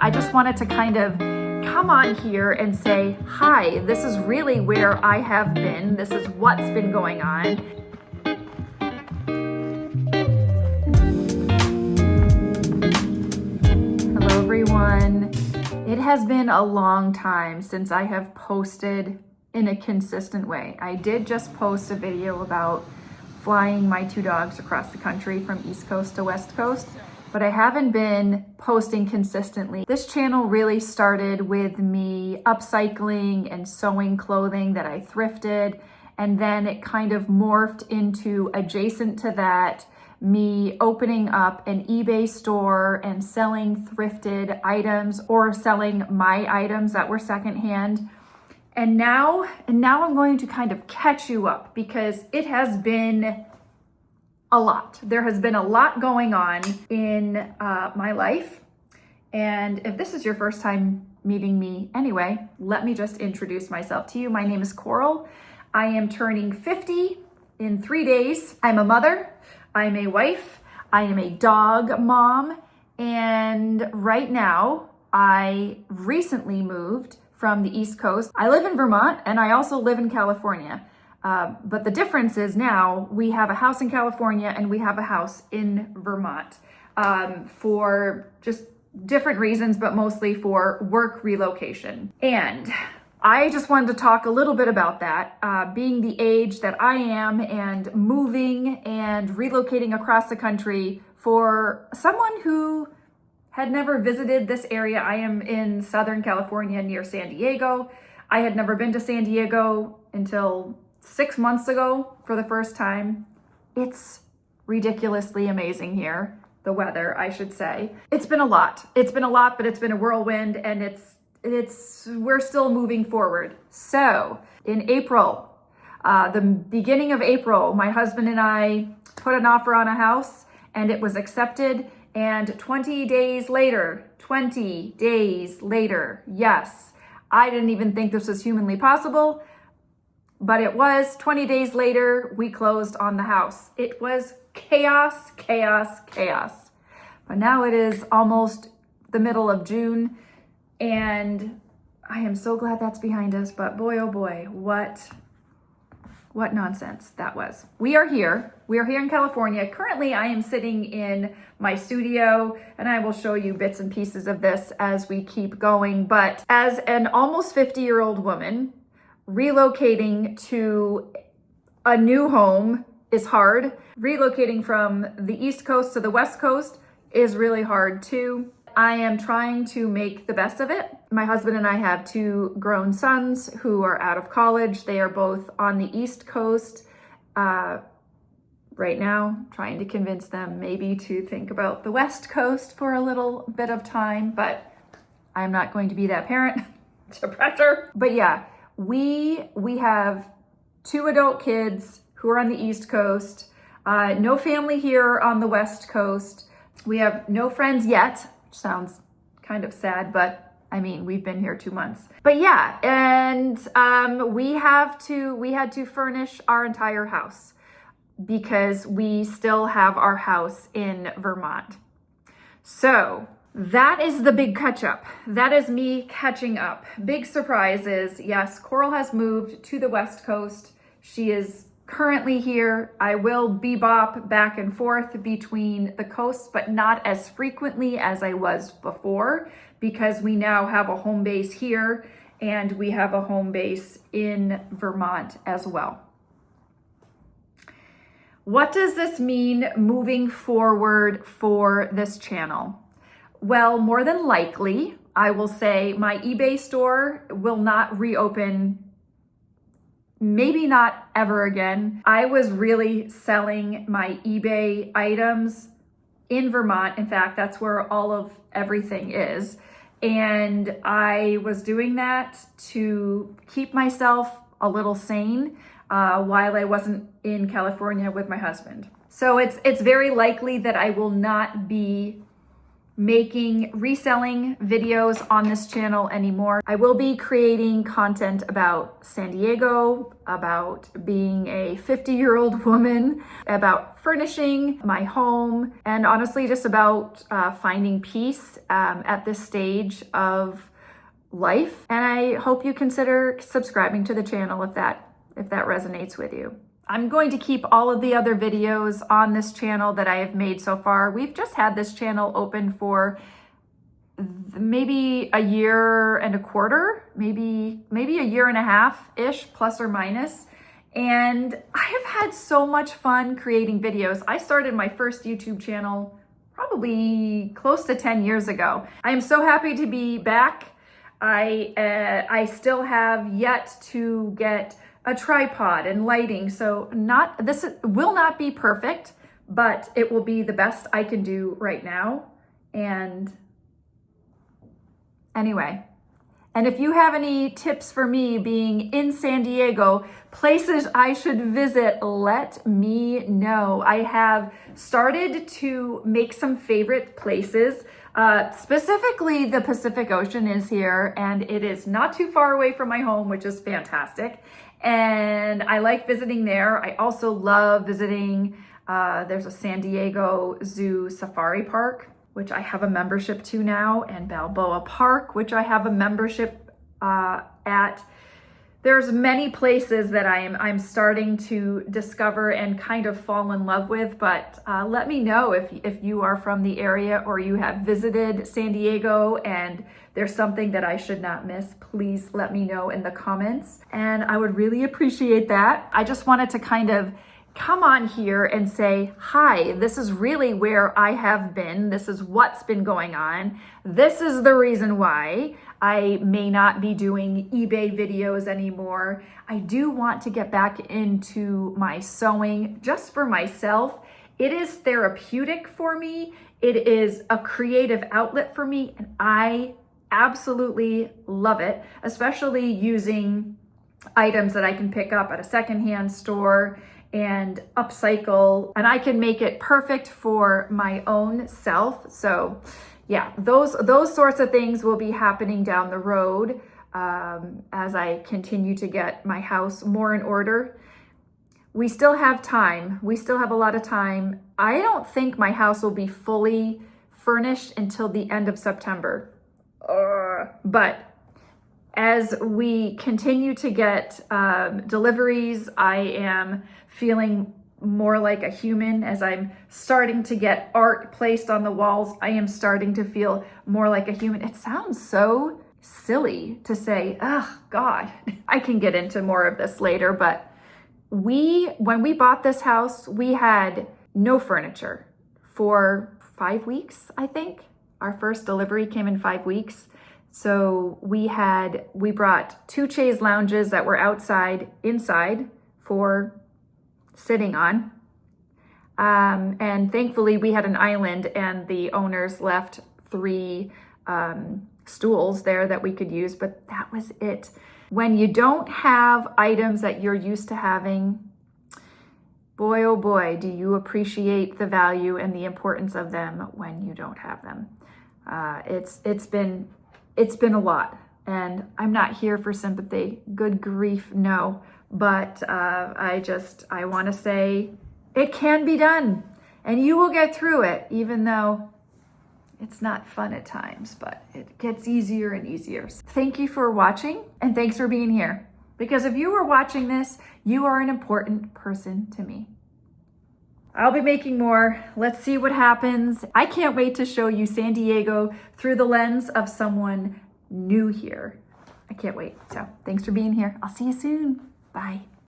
I just wanted to kind of come on here and say, hi, this is really where I have been. This is what's been going on. Hello, everyone. It has been a long time since I have posted in a consistent way. I did just post a video about flying my two dogs across the country from East Coast to West Coast, but I haven't been posting consistently. This channel really started with me upcycling and sewing clothing that I thrifted, and then it kind of morphed into, adjacent to that, me opening up an eBay store and selling thrifted items or selling my items that were secondhand. And now I'm going to kind of catch you up because it has been a lot. There has been a lot going on in my life. And if this is your first time meeting me anyway, let me just introduce myself to you. My name is Coral. I am turning 50 in 3 days. I'm a mother, I'm a wife, I am a dog mom, and right now I recently moved from the East Coast. I live in Vermont and I also live in California. But the difference is now we have a house in California and we have a house in Vermont for just different reasons, but mostly for work relocation. And I just wanted to talk a little bit about that, being the age that I am and moving and relocating across the country for someone who had never visited this area. I am in Southern California near San Diego. I had never been to San Diego until 6 months ago for the first time. It's ridiculously amazing here. The weather, I should say. It's been a lot. It's been a lot, but it's been a whirlwind, and we're still moving forward. So in April, the beginning of April, my husband and I put an offer on a house and it was accepted. And 20 days later, yes, I didn't even think this was humanly possible, but it was. 20 days later, we closed on the house. It was chaos. But now it is almost the middle of June, and I am so glad that's behind us. But boy, oh boy, what nonsense that was. We are here in California. Currently, I am sitting in my studio, and I will show you bits and pieces of this as we keep going. But as an almost 50-year-old woman, relocating to a new home is hard. Relocating from the East Coast to the West Coast is really hard too. I am trying to make the best of it. My husband and I have two grown sons who are out of college. They are both on the East Coast right now, trying to convince them maybe to think about the West Coast for a little bit of time, but I'm not going to be that parent to pressure. But yeah, we have two adult kids who are on the East Coast, no family here on the West Coast. We have no friends yet. Sounds kind of sad, but I mean, we've been here 2 months. But yeah, and we had to furnish our entire house because we still have our house in Vermont. So that is the big catch up. That is me catching up. Big surprise is, yes, Coral has moved to the West Coast. She is currently here. I will bebop back and forth between the coasts, but not as frequently as I was before because we now have a home base here and we have a home base in Vermont as well. What does this mean moving forward for this channel? Well, more than likely, I will say my eBay store will not reopen. Maybe not ever again. I was really selling my eBay items in Vermont. In fact, that's where all of everything is. And I was doing that to keep myself a little sane while I wasn't in California with my husband. So it's very likely that I will not be reselling videos on this channel anymore. I will be creating content about San Diego, about being a 50-year-old woman, about furnishing my home, and honestly just about finding peace at this stage of life. And I hope you consider subscribing to the channel if that resonates with you. I'm going to keep all of the other videos on this channel that I have made so far. We've just had this channel open for maybe a year and a quarter, maybe a year and a half-ish, plus or minus. And I have had so much fun creating videos. I started my first YouTube channel probably close to 10 years ago. I am so happy to be back. I still have yet to get a tripod and lighting, so this will not be perfect, but it will be the best I can do right now. And anyway, and if you have any tips for me being in San Diego, places I should visit, let me know. I have started to make some favorite places. Specifically, the Pacific Ocean is here, and it is not too far away from my home, which is fantastic. And I like visiting there. I also love visiting, there's a San Diego Zoo Safari Park, which I have a membership to now, and Balboa Park, which I have a membership at. There's many places that I'm starting to discover and kind of fall in love with, but let me know if you are from the area or you have visited San Diego and there's something that I should not miss. Please let me know in the comments, and I would really appreciate that. I just wanted to kind of come on here and say, hi, this is really where I have been. This is what's been going on. This is the reason why I may not be doing eBay videos anymore. I do want to get back into my sewing just for myself. It is therapeutic for me. It is a creative outlet for me, and I absolutely love it, especially using items that I can pick up at a secondhand store and upcycle, and I can make it perfect for my own self. So yeah, those sorts of things will be happening down the road as I continue to get my house more in order. We still have time. We still have a lot of time. I don't think my house will be fully furnished until the end of September. But as we continue to get deliveries, I am feeling more like a human. As I'm starting to get art placed on the walls, I am starting to feel more like a human. It sounds so silly to say, oh God. I can get into more of this later, but when we bought this house, we had no furniture for 5 weeks, I think. Our first delivery came in 5 weeks. So we brought 2 chaise lounges that were inside for sitting on. And thankfully we had an island, and the owners left 3 stools there that we could use, but that was it. When you don't have items that you're used to having, boy, oh boy, do you appreciate the value and the importance of them when you don't have them. It's been a lot, and I'm not here for sympathy. Good grief, no. But I want to say it can be done, and you will get through it, even though it's not fun at times, but it gets easier and easier. Thank you for watching, and thanks for being here. Because if you are watching this, you are an important person to me. I'll be making more. Let's see what happens. I can't wait to show you San Diego through the lens of someone new here. I can't wait. So thanks for being here. I'll see you soon. Bye.